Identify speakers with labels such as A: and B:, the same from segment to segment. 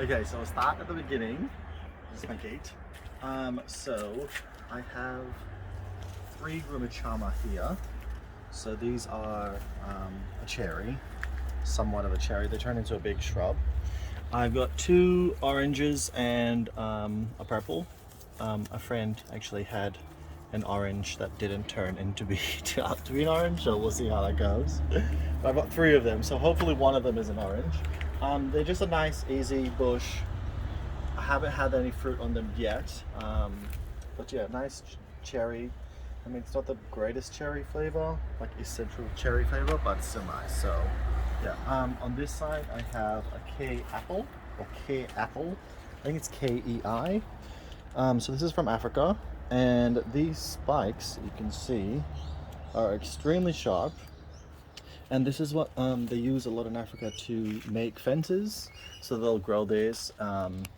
A: Okay, so I'll start at the beginning. This is my gate. So I have 3 Grumichama here. So these are a cherry, somewhat of a cherry. They turn into a big shrub. I've got 2 oranges and a purple. A friend actually had an orange that didn't turn into out to be an orange, so we'll see how that goes. But I've got 3 of them, so hopefully one of them is an orange. They're just a nice, easy bush. I haven't had any fruit on them yet, but yeah, nice cherry. I mean, it's not the greatest cherry flavor, like essential cherry flavor, but it's still nice. So yeah, on this side I have a K apple, or K apple. I think it's Kei. So this is from Africa, and these spikes, you can see, are extremely sharp. And this is what they use a lot in Africa to make fences. So they'll grow this, and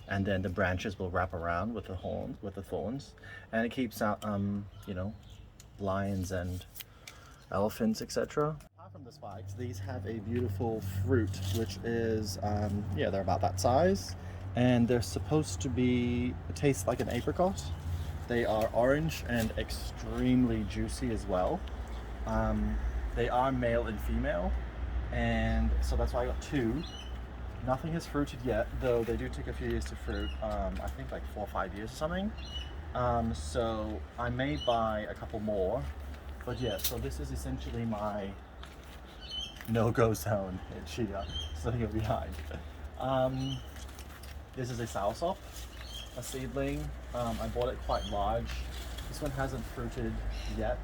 A: then the branches will wrap around with the thorns, and it keeps out, you know, lions and elephants, etc. Apart from the spikes, these have a beautiful fruit, which is, yeah, they're about that size, and they're supposed to be taste like an apricot. They are orange and extremely juicy as well. They are male and female, and so that's why I got 2. Nothing has fruited yet, though they do take a few years to fruit. I think like 4 or 5 years or something. So I may buy a couple more, but yeah, so this is essentially my no-go zone in Chia, so you're behind. This is a soursop, a seedling. I bought it quite large. This one hasn't fruited yet,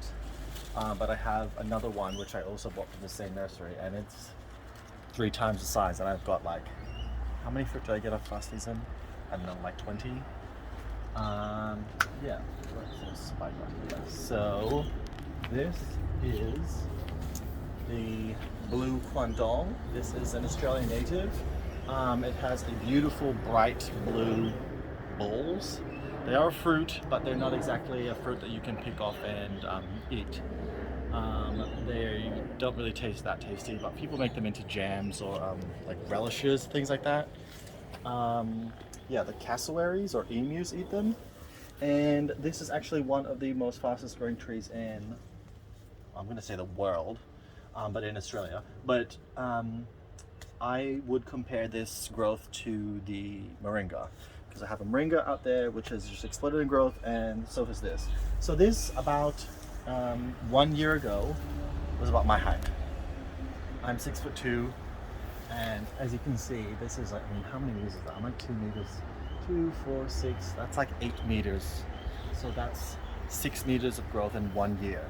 A: but I have another one which I also bought from the same nursery, and it's 3 times the size, and I've got like, how many fruit do I get off last season? I don't know, like 20. Yeah, there's a spike right here. So this is the blue Quandong. This is an Australian native. It has a beautiful bright blue balls. They are a fruit, but they're not exactly a fruit that you can pick off and eat. They don't really taste that tasty, but people make them into jams or like relishes, things like that. Yeah, the cassowaries or emus eat them. And this is actually one of the most fastest growing trees in, I'm going to say the world, but in Australia. But I would compare this growth to the moringa, because I have a moringa out there which has just exploded in growth, and so has this. So this about 1 year ago was about my height. I'm 6'2", and as you can see, this is like, I mean, how many meters is that? I'm like 2 meters, 2, 4, 6. That's like 8 meters. So that's 6 meters of growth in 1 year.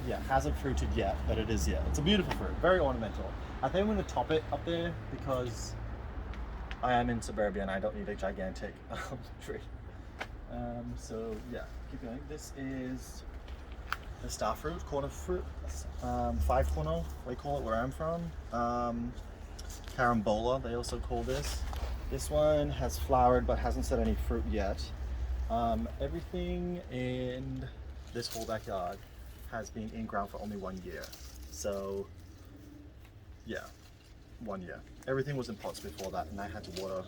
A: Yeah, hasn't fruited yet, but it is yet. It's a beautiful fruit, very ornamental. I think I'm going to top it up there because I am in suburbia and I don't need a gigantic tree. So yeah, keep going. This is the star fruit, corner fruit, 5 corner, they call it where I'm from. Carambola, they also call this. This one has flowered but hasn't set any fruit yet. Everything in this whole backyard has been in ground for only 1 year. So yeah, 1 year. Everything was in pots before that, and I had to water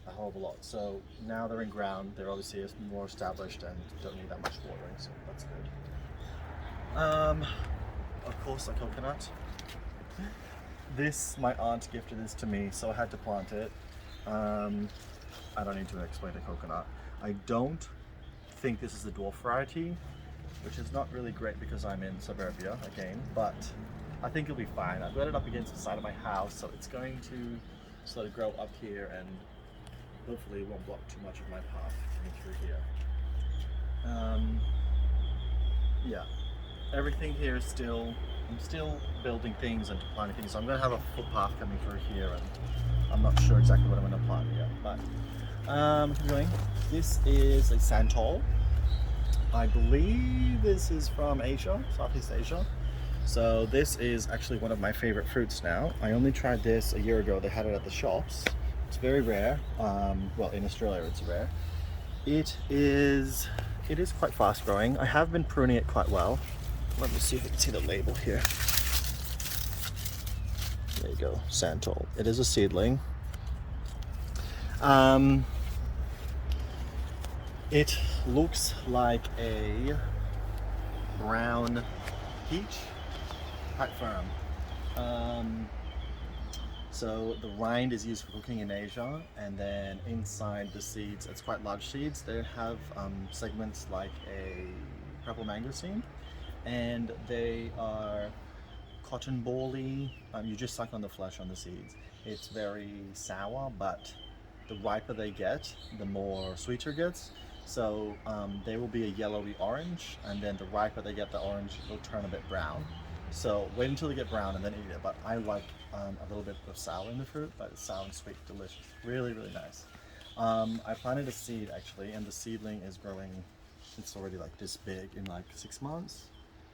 A: a whole lot. So now they're in ground, they're obviously more established and don't need that much watering, so that's good. Of course, a coconut. This, my aunt gifted this to me, so I had to plant it. I don't need to explain the coconut. I don't think this is the dwarf variety, which is not really great because I'm in suburbia again, but I think it'll be fine. I've got it up against the side of my house, so it's going to sort of grow up here, and hopefully it won't block too much of my path coming through here. Yeah, everything here is still, I'm still building things and planting things, so I'm going to have a footpath coming through here, and I'm not sure exactly what I'm going to plant yet, but keep going. This is a Santol. I believe this is from Asia, Southeast Asia. So this is actually one of my favorite fruits now. I only tried this a year ago. They had it at the shops. It's very rare. Well, in Australia it's rare. It is quite fast growing. I have been pruning it quite well. Let me see if you can see the label here. There you go, Santol. It is a seedling. It looks like a brown peach, quite firm. So the rind is used for cooking in Asia, and then inside the seeds, it's quite large seeds. They have segments like a purple mangosteen, and they are cotton bally. You just suck on the flesh on the seeds. It's very sour, but the riper they get, the more sweeter it gets. So they will be a yellowy orange, and then the riper they get, the orange will turn a bit brown. So wait until they get brown and then eat it. But I like a little bit of sour in the fruit, but it's sour and sweet, delicious. Really, really nice. I planted a seed actually, and the seedling is growing. It's already like this big in like 6 months.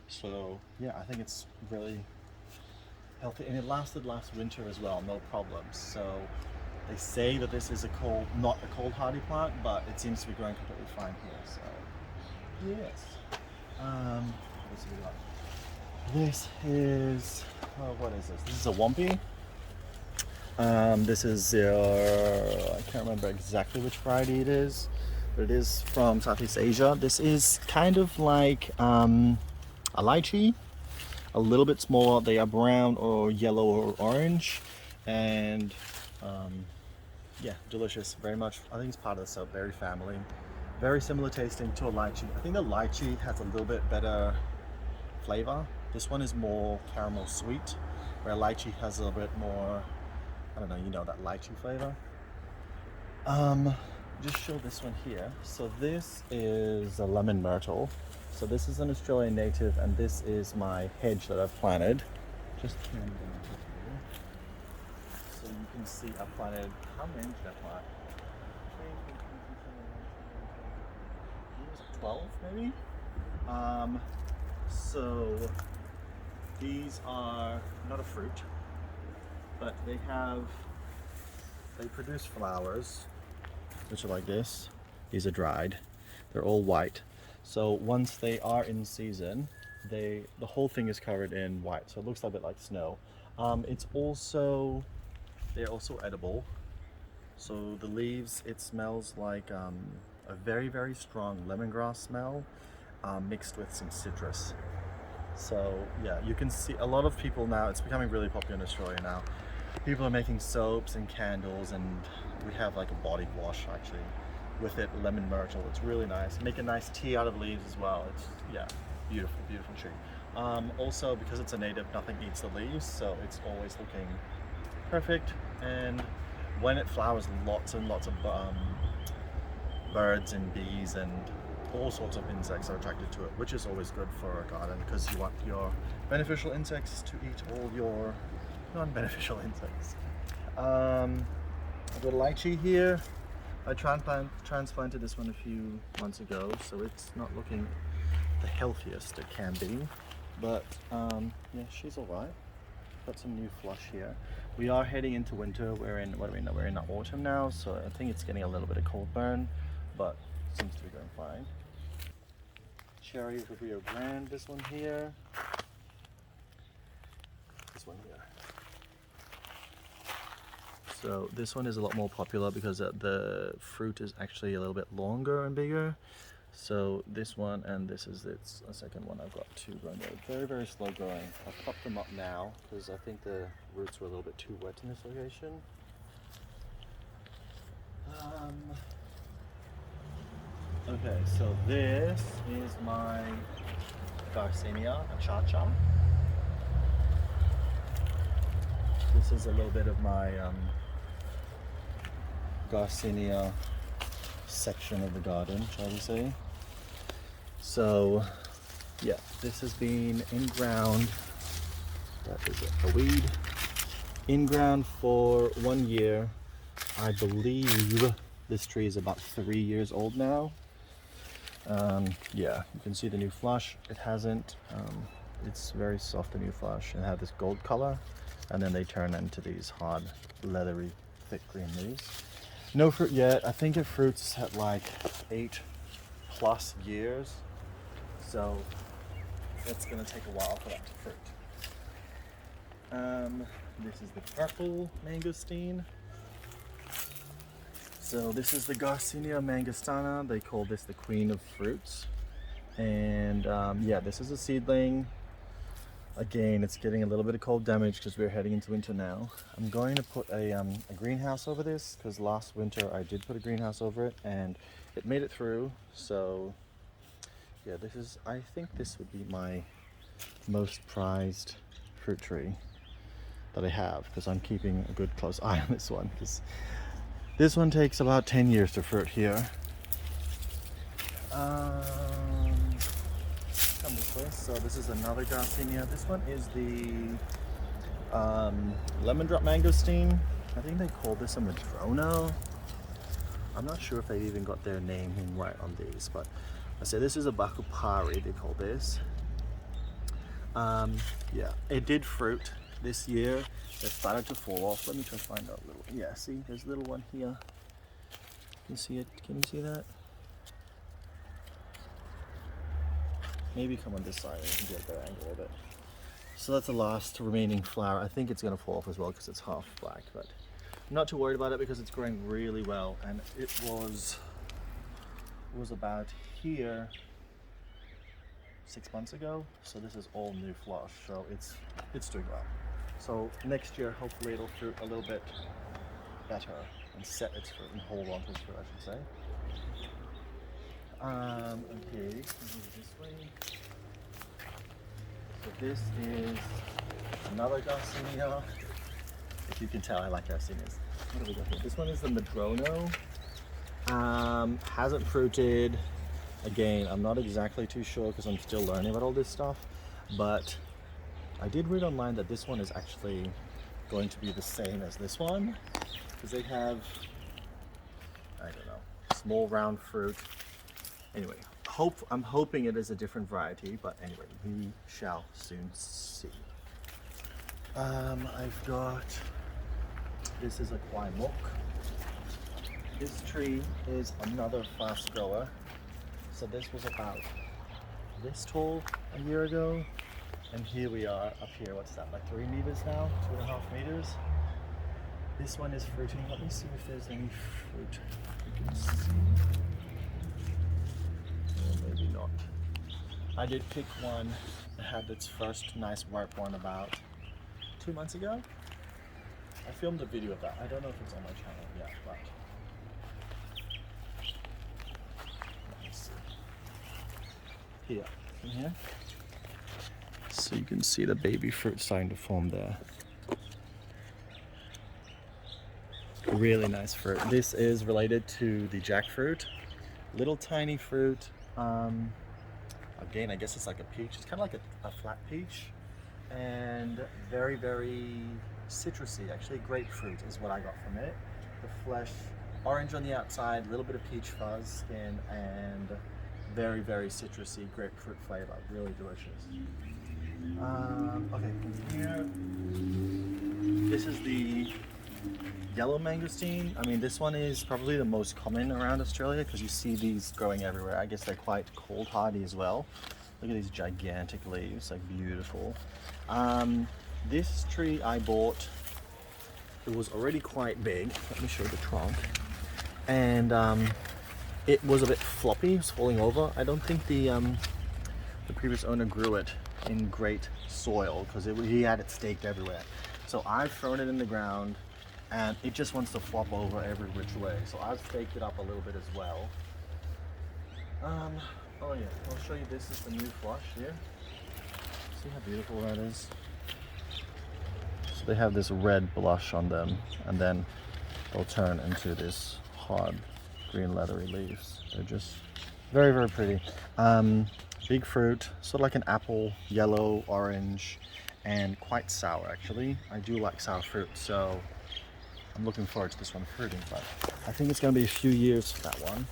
A: So yeah, I think it's really healthy, and it lasted last winter as well, no problems. So they say that this is not a cold hardy plant, but it seems to be growing completely fine here. So yes. What else have we got? This is, what is this? This is a Wampi. This is I can't remember exactly which variety it is, but it is from Southeast Asia. This is kind of like a lychee, a little bit smaller. They are brown or yellow or orange, and yeah, delicious, very much. I think it's part of the soapberry family. Very similar tasting to a lychee. I think the lychee has a little bit better flavor. This one is more caramel sweet, where lychee has a little bit more, I don't know, you know, that lychee flavor. Just show this one here. So this is a lemon myrtle. So this is an Australian native, and this is my hedge that I've planted. Just turn it on here. So you can see I planted, how many did I plant? 12 maybe? So these are not a fruit, but they produce flowers, which are like this. These are dried. They're all white. So once they are in season, the whole thing is covered in white, so it looks a bit like snow. They're also edible. So the leaves, it smells like a very, very strong lemongrass smell mixed with some citrus. So yeah, you can see a lot of people now, it's becoming really popular in Australia now. People are making soaps and candles, and we have like a body wash actually with it, lemon myrtle. It's really nice. Make a nice tea out of leaves as well. It's, yeah, beautiful, beautiful tree. Also, because it's a native, nothing eats the leaves, so it's always looking perfect. And when it flowers, lots and lots of birds and bees and all sorts of insects are attracted to it, which is always good for a garden, because you want your beneficial insects to eat all your non-beneficial insects. I've got a lychee here. I transplanted this one a few months ago, so it's not looking the healthiest it can be, but yeah, she's alright. Got some new flush here. We are heading into winter. We're in autumn now, so I think it's getting a little bit of cold burn, but seems to be going fine. Cherry Rio Grande, this one here. This one here. So this one is a lot more popular because the fruit is actually a little bit longer and bigger. So this one, and this is its a second one. I've got two Grande. Very, very slow growing. I've popped them up now because I think the roots were a little bit too wet in this location. Okay, so this is my Garcinia Achacha. This is a little bit of my Garcinia section of the garden, shall we say. So yeah, this has been in ground, that is a weed, in ground for 1 year. I believe this tree is about 3 years old now. Yeah, you can see the new flush. It hasn't, it's very soft, the new flush, and have this gold color, and then they turn into these hard, leathery, thick green leaves. No fruit yet. I think it fruits at like 8+ years, so it's gonna take a while for that to fruit. This is the purple mangosteen. So this is the Garcinia mangostana. They call this the queen of fruits. And yeah, this is a seedling. Again, it's getting a little bit of cold damage because we're heading into winter now. I'm going to put a greenhouse over this because last winter I did put a greenhouse over it and it made it through. So yeah, this is, I think this would be my most prized fruit tree that I have because I'm keeping a good close eye on this one because this one takes about 10 years to fruit here. Come this way. So this is another Garcinia. This one is the Lemondrop Mangosteen. I think they call this a Madrono. I'm not sure if they even got their naming right on these, but I say this is a Bakupari, they call this. Yeah, it did fruit this year. It started to fall off. Let me try to find out a little. Yeah, see, there's a little one here. Can you see it? Can you see that? Maybe come on this side and you can get a better angle of it. So that's the last remaining flower. I think it's going to fall off as well because it's half black, but I'm not too worried about it because it's growing really well. And it was about here 6 months ago. So this is all new flush. So it's doing well. So next year, hopefully it'll fruit a little bit better and set its fruit and hold on to its fruit, I should say. Okay, move this way. So this is another Garcinia. If you can tell, I like Garcinias. What do we got here? This one is the Madrono. Hasn't fruited. Again, I'm not exactly too sure because I'm still learning about all this stuff, but I did read online that this one is actually going to be the same as this one because they have, I don't know, small round fruit. Anyway, I'm hoping it is a different variety, but anyway, we shall soon see. I've got, this is a Kwai mock. This tree is another fast grower. So this was about this tall a year ago. And here we are up here, what's that, like 3 meters now? 2.5 meters. This one is fruiting. Let me see if there's any fruit you can see. Maybe not. I did pick one that had its first nice ripe one about 2 months ago. I filmed a video of that. I don't know if it's on my channel yet, but let me see. Here, in here. So you can see the baby fruit starting to form there. Really nice fruit. This is related to the jackfruit. Little tiny fruit. Again, I guess it's like a peach. It's kind of like a flat peach, and very, very citrusy. Actually, grapefruit is what I got from it. The flesh, orange on the outside, a little bit of peach fuzz skin, and very, very citrusy grapefruit flavor. Really delicious. Okay, here, this is the yellow mangosteen. I mean, this one is probably the most common around Australia because you see these growing everywhere. I guess they're quite cold hardy as well. Look at these gigantic leaves, like beautiful. This tree I bought, it was already quite big. Let me show the trunk. And it was a bit floppy, it was falling over. I don't think the previous owner grew it in great soil because he had it staked everywhere. So I've thrown it in the ground and it just wants to flop over every which way. So I've staked it up a little bit as well. Oh yeah, I'll show you, this is the new flush here. See how beautiful that is? So they have this red blush on them and then they'll turn into this hard green leathery leaves. They're just very, very pretty. Big fruit, sort of like an apple, yellow, orange, and quite sour actually. I do like sour fruit, so I'm looking forward to this one fruiting, but I think it's going to be a few years for that one.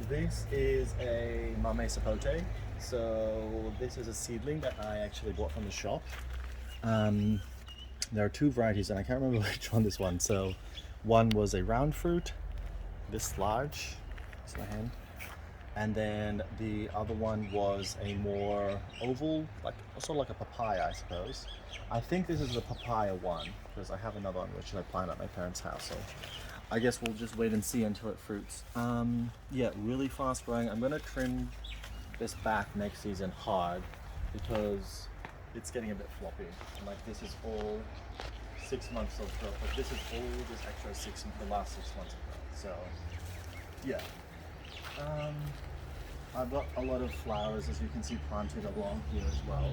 A: This is a Malay Sapote. So this is a seedling that I actually bought from the shop. There are two varieties and I can't remember which one this one. So one was a round fruit, this large, it's my hand, And then the other one was a more oval, like sort of like a papaya, I suppose. I think this is the papaya one because I have another one which I planted at my parents' house. So I guess we'll just wait and see until it fruits. Yeah, really fast growing. I'm gonna trim this back next season hard because it's getting a bit floppy. And like this is all 6 months of growth. Like this is all this extra the last 6 months of growth. So yeah. I've got a lot of flowers, as you can see, planted along here as well,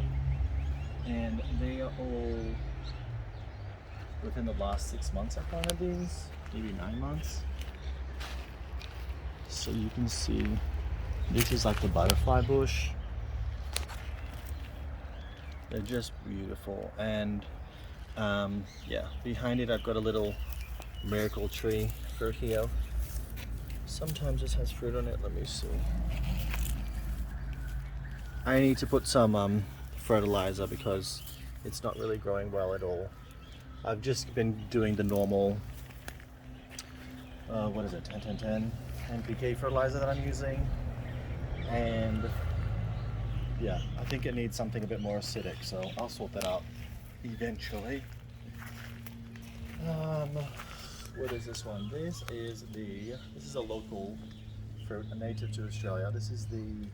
A: and they are all within the last 6 months I planted these, maybe 9 months. So you can see this is like the butterfly bush. They're just beautiful, and yeah, behind it I've got a little miracle tree for here. Sometimes this has fruit on it. Let me see. I need to put some fertilizer because it's not really growing well at all. I've just been doing the normal, what is it, 10-10-10 NPK fertilizer that I'm using. And yeah, I think it needs something a bit more acidic, so I'll sort that out eventually. What is this one? This is a local fruit, a native to Australia. This is the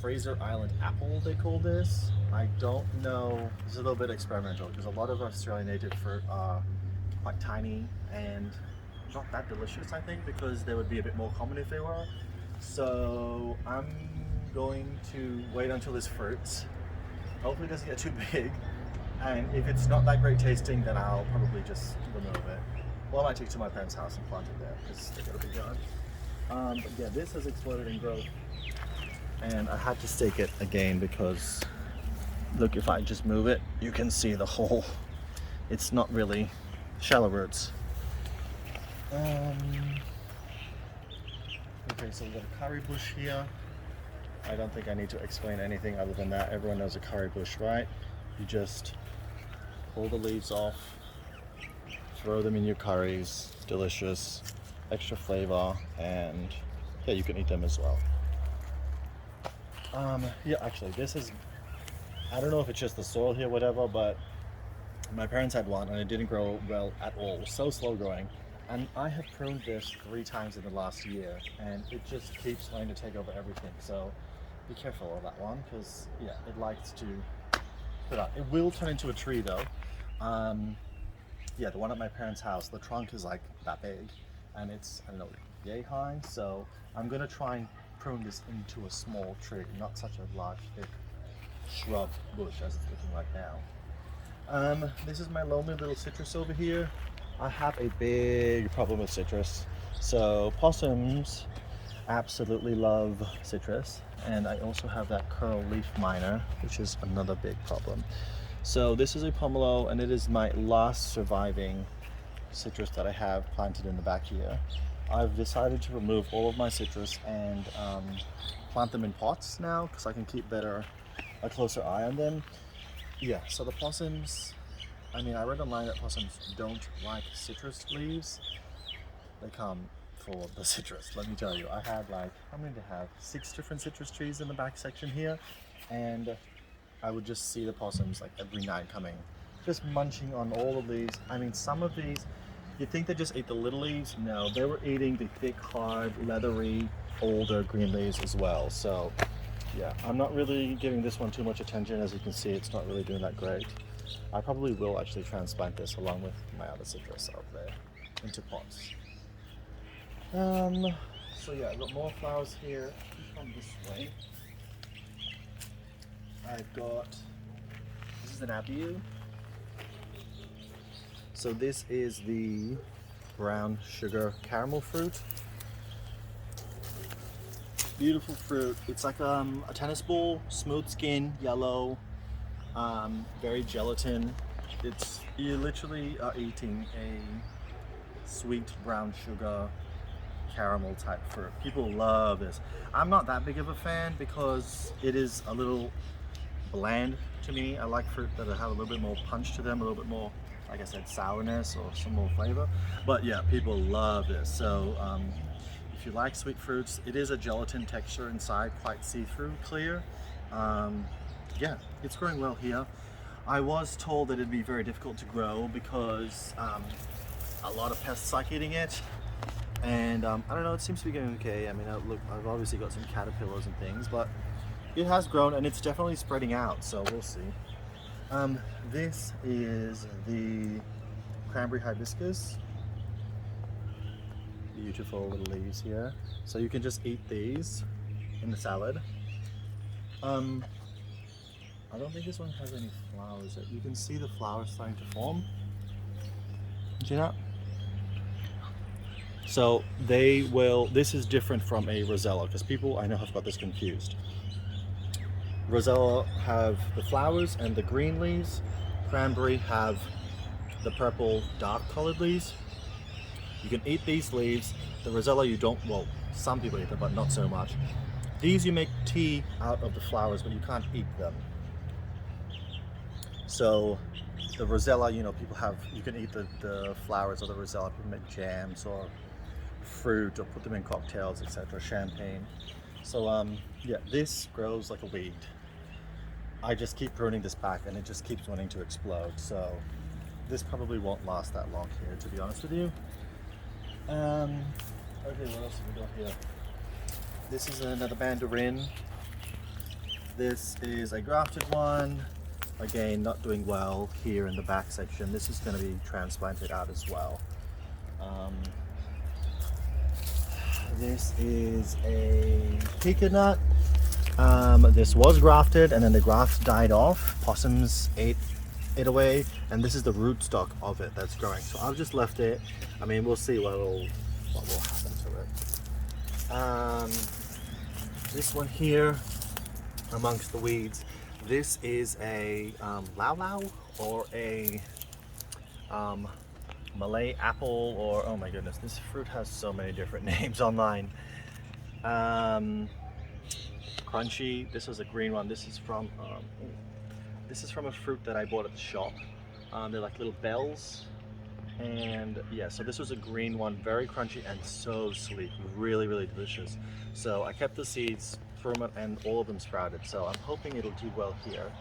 A: Fraser Island apple, they call this. I don't know, this is a little bit experimental because a lot of Australian native fruit are quite tiny and not that delicious, I think, because they would be a bit more common if they were. So I'm going to wait until this fruits. Hopefully it doesn't get too big. And if it's not that great tasting, then I'll probably just remove it. Well, I might take it to my parents' house and plant it there because they got a big yard. But yeah, this has exploded in growth. And I had to stake it again because, look, if I just move it, you can see the hole. It's not really shallow roots. Okay, so we've got a curry bush here. I don't think I need to explain anything other than that. Everyone knows a curry bush, right? You just pull the leaves off, throw them in your curries. It's delicious, extra flavor, and yeah, you can eat them as well. Yeah, actually, this is, I don't know if it's just the soil here, whatever, but my parents had one and it didn't grow well at all. It was so slow growing. And I have pruned this 3 times in the last year, and it just keeps trying to take over everything. So be careful of that one, because yeah, it likes to put out. It will turn into a tree though. Yeah, the one at my parents' house, the trunk is like that big, and it's, I don't know, yay high. So I'm gonna try and prune this into a small tree, not such a large, thick shrub bush as it's looking like now. This is my lonely little citrus over here. I have a big problem with citrus. So possums absolutely love citrus, and I also have that curl leaf miner, which is another big problem. So this is a pomelo, and it is my last surviving citrus that I have planted in the back here. I've decided to remove all of my citrus and plant them in pots now because I can keep a closer eye on them. Yeah, so the possums, I mean, I read online that possums don't like citrus leaves. They come for the citrus, let me tell you. I had like, how many did I have? 6 different citrus trees in the back section here, and I would just see the possums like every night coming, just munching on all the leaves. I mean, some of these, you'd think they just ate the little leaves. No, they were eating the thick, hard, leathery, older green leaves as well. So yeah, I'm not really giving this one too much attention. As you can see, it's not really doing that great. I probably will actually transplant this along with my other citrus out there into pots. So yeah, I've got more flowers here. Come this way. I've got, this is an Abiu. So this is the brown sugar caramel fruit. Beautiful fruit. It's like a tennis ball, smooth skin, yellow, very gelatin. You literally are eating a sweet brown sugar caramel type fruit. People love this. I'm not that big of a fan because it is a little bland to me. I like fruit that have a little bit more punch to them, a little bit more, like I said, sourness or some more flavor. But yeah, people love this. So if if you like sweet fruits, it is a gelatin texture inside, quite see-through, clear. Yeah, it's growing well here. I was told that it'd be very difficult to grow because a lot of pests like eating it. And I don't know, it seems to be going okay. I mean, look, I've obviously got some caterpillars and things, but it has grown and it's definitely spreading out, so we'll see. This is the Cranberry Hibiscus. Beautiful little leaves here. So you can just eat these in the salad. I don't think this one has any flowers yet. You can see the flowers starting to form. Do you see that? So they will, this is different from a Rosella because people I know have got this confused. Rosella have the flowers and the green leaves. Cranberry have the purple dark colored leaves. You can eat these leaves. The Rosella you don't, well, some people eat them, but not so much. These you make tea out of the flowers, but you can't eat them. So the Rosella, you know, people have, you can eat the flowers of the Rosella, people make jams or fruit or put them in cocktails, etc., champagne. So yeah, this grows like a weed. I just keep pruning this back and it just keeps wanting to explode. So this probably won't last that long here, to be honest with you. Okay, what else have we got here? This is another Mandarin. This is a grafted one. Again, not doing well here in the back section. This is going to be transplanted out as well. This is a pecan nut. This was grafted and then the graft died off. Possums ate it away, and this is the rootstock of it that's growing. So I've just left it. I mean, we'll see what will happen to it. This one here, amongst the weeds, this is a Laulau or a Malay apple, or oh my goodness, this fruit has so many different names online. Crunchy. This is a green one. This is from a fruit that I bought at the shop. They're like little bells, and yeah, so this was a green one, very crunchy and so sweet, really really delicious. So I kept the seeds from it and all of them sprouted, so I'm hoping it'll do well here.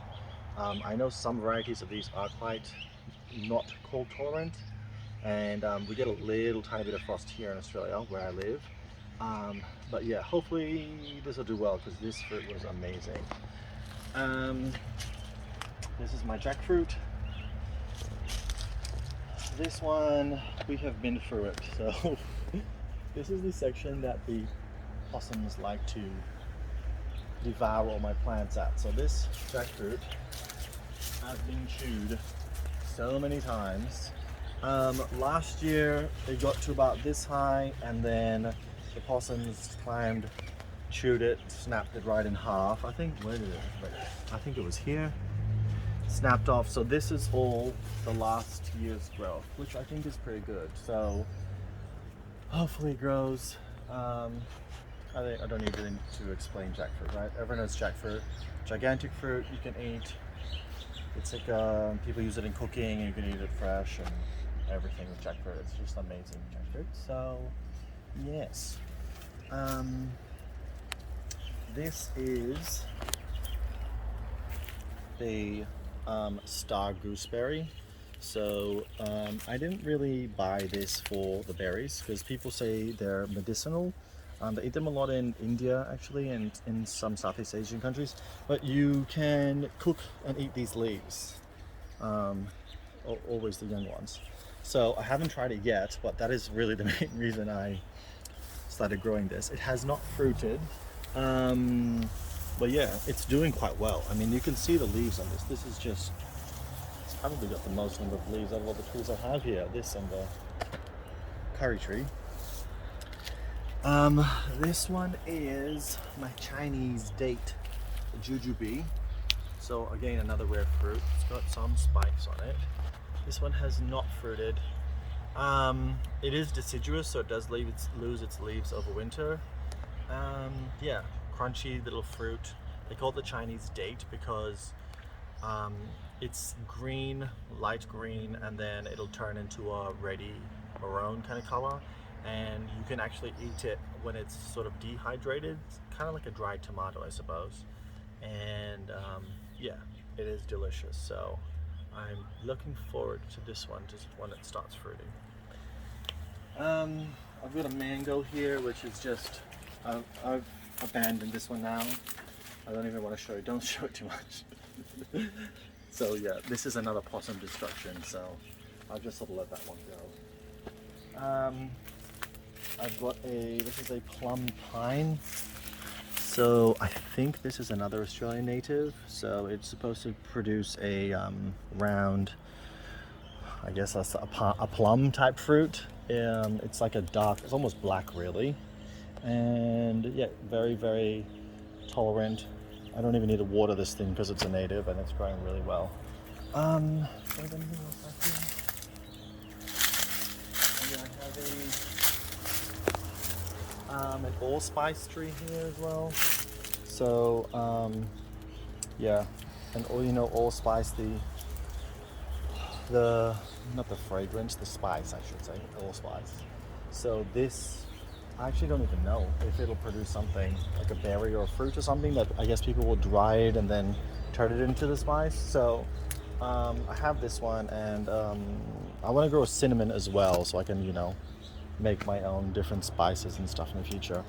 A: I know some varieties of these are quite not cold tolerant, and we get a little tiny bit of frost here in Australia where I live. But yeah, hopefully this will do well because this fruit was amazing. This is my jackfruit. This one, we have been through it. So this is the section that the possums like to devour all my plants at. So this jackfruit has been chewed so many times. Last year it got to about this high, and then the possums climbed, chewed it, snapped it right in half. I think, where did it? Wait, I think it was here. Snapped off. So this is all the last year's growth, which I think is pretty good. So hopefully it grows. I don't need to explain jackfruit, right? Everyone knows jackfruit. Gigantic fruit you can eat. It's like people use it in cooking, and you can eat it fresh and everything with jackfruit. It's just amazing, jackfruit. So yes, this is the star gooseberry. So I didn't really buy this for the berries because people say they're medicinal. They eat them a lot in India actually, and in some Southeast Asian countries, but you can cook and eat these leaves, always the young ones. So I haven't tried it yet, but that is really the main reason I started growing this. It has not fruited, but yeah, it's doing quite well. I mean, you can see the leaves on this. This is just, it's probably got the most number of leaves out of all the trees I have here. This and the curry tree. This one is my Chinese date, Jujube. So again, another rare fruit. It's got some spikes on it. This one has not fruited. It is deciduous, so it does lose its leaves over winter. Yeah, crunchy little fruit. They call it the Chinese date because it's green, light green, and then it'll turn into a reddy maroon kind of color. And you can actually eat it when it's sort of dehydrated, it's kind of like a dried tomato, I suppose. And yeah, it is delicious. So I'm looking forward to this one, just when it starts fruiting. I've got a mango here, which is just, I've abandoned this one now. I don't even want to show it. Don't show it too much. So yeah, this is another possum destruction. So I'll just sort of let that one go. I've got this is a plum pine. So I think this is another Australian native. So it's supposed to produce a round, I guess that's a plum type fruit. It's like a dark, it's almost black really. And yeah, very, very tolerant. I don't even need to water this thing because it's a native and it's growing really well. Is there anything else back here? And yeah, I have an allspice tree here as well. So yeah, and allspice, the not the fragrance, the spice I should say, allspice. So this, I actually don't even know if it'll produce something like a berry or a fruit or something that I guess people will dry it and then turn it into the spice. So I have this one, and I want to grow cinnamon as well, so I can, you know, make my own different spices and stuff in the future.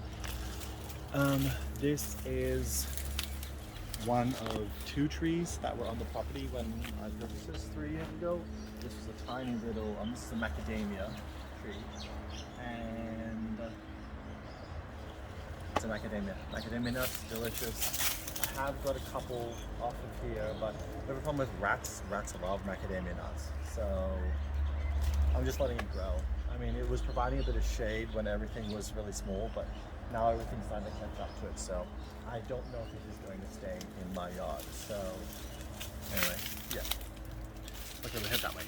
A: This is one of 2 trees that were on the property when I purchased this 3 years ago. This is a tiny little, this is a macadamia tree, and it's a macadamia nuts, delicious. I have got a couple off of here, but the problem with rats love macadamia nuts, so I'm just letting it grow. I mean, it was providing a bit of shade when everything was really small, but now everything's starting to catch up to it, so I don't know if it is going to stay in my yard. So anyway, yeah. Okay, we'll head that way.